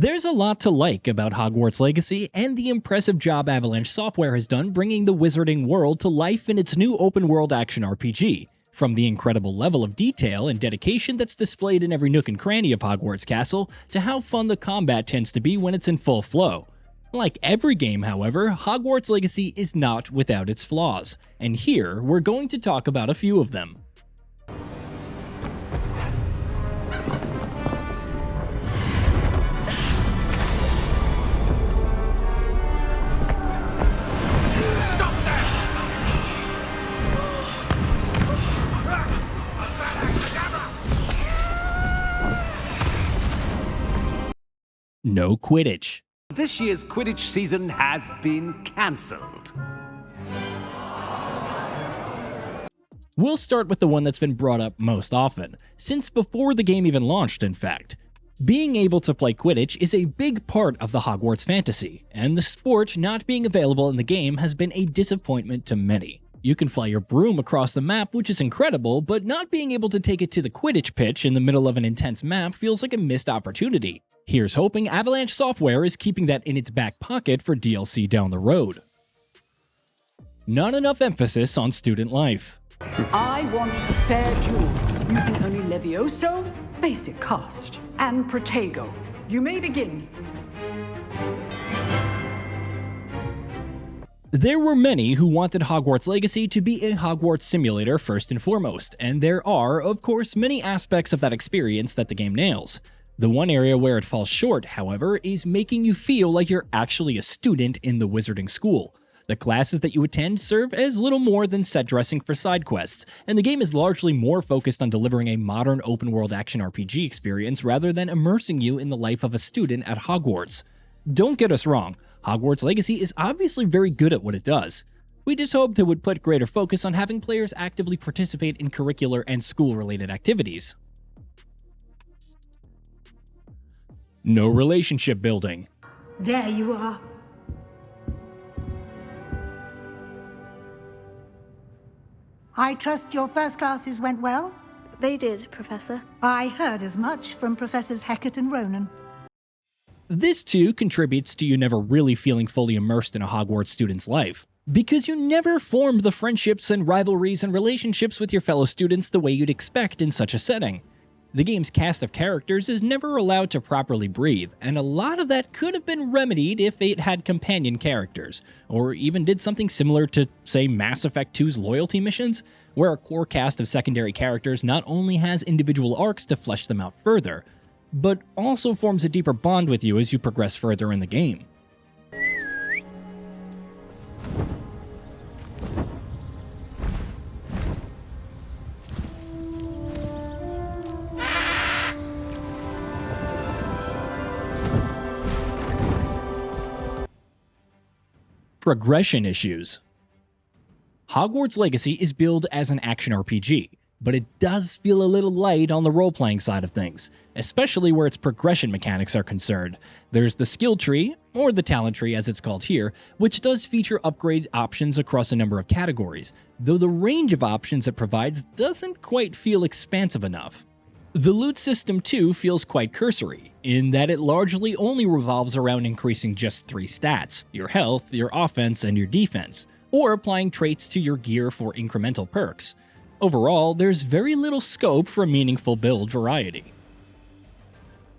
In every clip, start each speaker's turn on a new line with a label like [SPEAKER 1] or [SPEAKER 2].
[SPEAKER 1] There's a lot to like about Hogwarts Legacy and the impressive job Avalanche Software has done bringing the wizarding world to life in its new open-world action RPG. From the incredible level of detail and dedication that's displayed in every nook and cranny of Hogwarts Castle, to how fun the combat tends to be when it's in full flow. Like every game, however, Hogwarts Legacy is not without its flaws, and here we're going to talk about a few of them. No Quidditch.
[SPEAKER 2] This year's Quidditch season has been cancelled.
[SPEAKER 1] We'll start with the one that's been brought up most often, since before the game even launched, in fact. Being able to play Quidditch is a big part of the Hogwarts fantasy, and the sport not being available in the game has been a disappointment to many. You can fly your broom across the map, which is incredible, but not being able to take it to the Quidditch pitch in the middle of an intense map feels like a missed opportunity. Here's hoping Avalanche Software is keeping that in its back pocket for DLC down the road. Not enough emphasis on student life.
[SPEAKER 3] I want a fair duel, using only Levioso, basic cast, and Protego. You may begin.
[SPEAKER 1] There were many who wanted Hogwarts Legacy to be a Hogwarts simulator first and foremost, and there are, of course, many aspects of that experience that the game nails. The one area where it falls short, however, is making you feel like you're actually a student in the wizarding school. The classes that you attend serve as little more than set dressing for side quests, and the game is largely more focused on delivering a modern open-world action RPG experience rather than immersing you in the life of a student at Hogwarts. Don't get us wrong, Hogwarts Legacy is obviously very good at what it does. We just hoped it would put greater focus on having players actively participate in curricular and school-related activities. No relationship building.
[SPEAKER 4] There you are. I trust your first classes went well?
[SPEAKER 5] They did, Professor.
[SPEAKER 4] I heard as much from Professors Hecat and Ronan.
[SPEAKER 1] This too contributes to you never really feeling fully immersed in a Hogwarts student's life, because you never formed the friendships and rivalries and relationships with your fellow students the way you'd expect in such a setting. The game's cast of characters is never allowed to properly breathe, and a lot of that could have been remedied if it had companion characters, or even did something similar to, say, Mass Effect 2's loyalty missions, where a core cast of secondary characters not only has individual arcs to flesh them out further, but also forms a deeper bond with you as you progress further in the game. Progression issues. Hogwarts Legacy is billed as an action RPG, but it does feel a little light on the role-playing side of things, especially where its progression mechanics are concerned. There's the skill tree, or the talent tree as it's called here, which does feature upgrade options across a number of categories, though the range of options it provides doesn't quite feel expansive enough. The loot system too feels quite cursory, in that it largely only revolves around increasing just 3 stats, your health, your offense, and your defense, or applying traits to your gear for incremental perks. Overall, there's very little scope for meaningful build variety.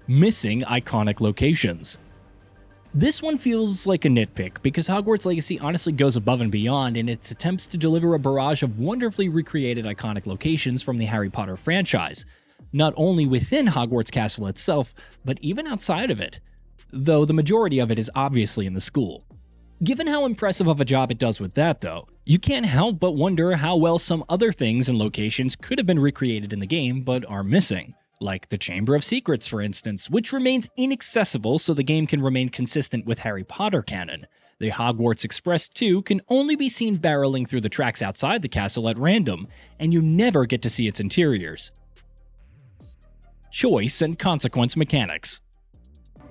[SPEAKER 1] Missing iconic locations. This one feels like a nitpick because Hogwarts Legacy honestly goes above and beyond in its attempts to deliver a barrage of wonderfully recreated iconic locations from the Harry Potter franchise, not only within Hogwarts Castle itself, but even outside of it, though the majority of it is obviously in the school. Given how impressive of a job it does with that though, you can't help but wonder how well some other things and locations could have been recreated in the game but are missing, like the Chamber of Secrets for instance, which remains inaccessible so the game can remain consistent with Harry Potter canon. The Hogwarts Express too can only be seen barreling through the tracks outside the castle at random, and you never get to see its interiors. Choice and consequence mechanics.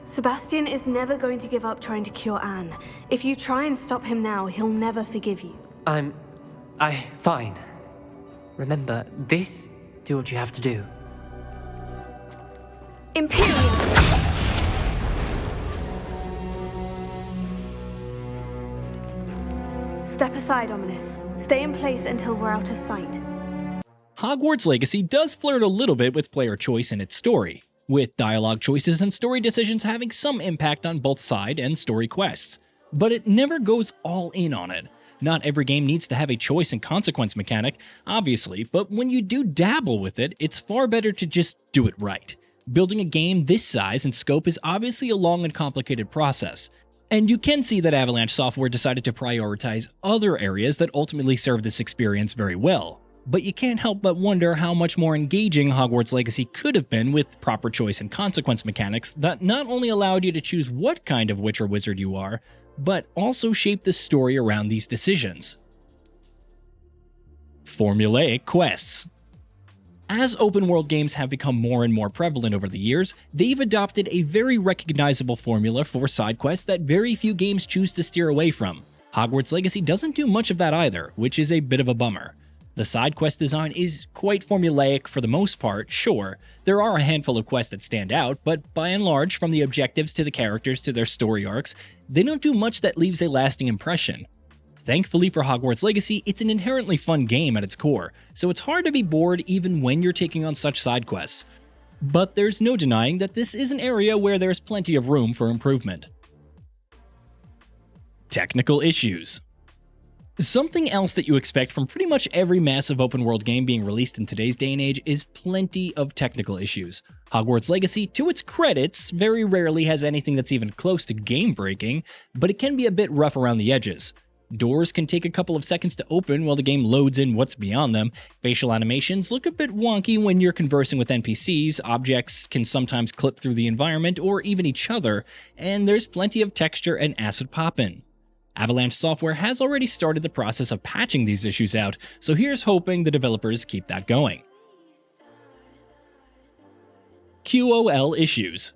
[SPEAKER 5] Sebastian is never going to give up trying to cure Anne. If you try and stop him now, he'll never forgive you.
[SPEAKER 6] Fine. Remember, do what you have to do.
[SPEAKER 5] Imperial! Step aside, Ominous. Stay in place until we're out of sight.
[SPEAKER 1] Hogwarts Legacy does flirt a little bit with player choice in its story, with dialogue choices and story decisions having some impact on both side and story quests. But it never goes all in on it. Not every game needs to have a choice and consequence mechanic, obviously, but when you do dabble with it, it's far better to just do it right. Building a game this size and scope is obviously a long and complicated process, and you can see that Avalanche Software decided to prioritize other areas that ultimately serve this experience very well. But you can't help but wonder how much more engaging Hogwarts Legacy could have been with proper choice and consequence mechanics that not only allowed you to choose what kind of witch or wizard you are, but also shape the story around these decisions. Formulaic quests. As open-world games have become more and more prevalent over the years, they've adopted a very recognizable formula for side quests that very few games choose to steer away from. Hogwarts Legacy doesn't do much of that either, which is a bit of a bummer. The side quest design is quite formulaic for the most part, sure. There are a handful of quests that stand out, but by and large, from the objectives to the characters to their story arcs, they don't do much that leaves a lasting impression. Thankfully for Hogwarts Legacy, it's an inherently fun game at its core, so it's hard to be bored even when you're taking on such side quests. But there's no denying that this is an area where there's plenty of room for improvement. Technical issues. Something else that you expect from pretty much every massive open-world game being released in today's day and age is plenty of technical issues. Hogwarts Legacy, to its credits, very rarely has anything that's even close to game-breaking, but it can be a bit rough around the edges. Doors can take a couple of seconds to open while the game loads in what's beyond them, facial animations look a bit wonky when you're conversing with NPCs, objects can sometimes clip through the environment or even each other, and there's plenty of texture and acid pop-in. Avalanche Software has already started the process of patching these issues out, so here's hoping the developers keep that going. QOL issues.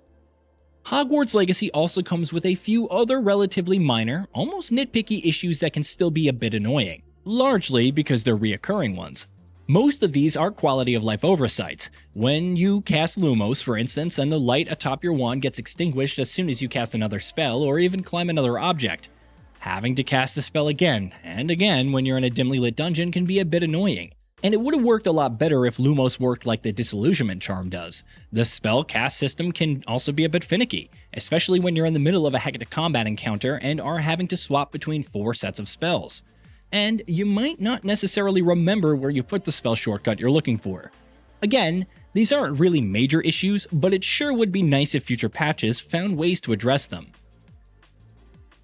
[SPEAKER 1] Hogwarts Legacy also comes with a few other relatively minor, almost nitpicky issues that can still be a bit annoying, largely because they're reoccurring ones. Most of these are quality of life oversights. When you cast Lumos, for instance, and the light atop your wand gets extinguished as soon as you cast another spell or even climb another object. Having to cast a spell again and again when you're in a dimly lit dungeon can be a bit annoying. And it would have worked a lot better if Lumos worked like the Disillusionment Charm does. The spell cast system can also be a bit finicky, especially when you're in the middle of a hectic combat encounter and are having to swap between 4 sets of spells. And you might not necessarily remember where you put the spell shortcut you're looking for. Again, these aren't really major issues, but it sure would be nice if future patches found ways to address them.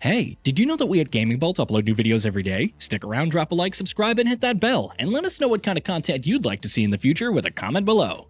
[SPEAKER 1] Hey, did you know that we at Gaming Bolt upload new videos every day? Stick around, drop a like, subscribe, and hit that bell, and let us know what kind of content you'd like to see in the future with a comment below.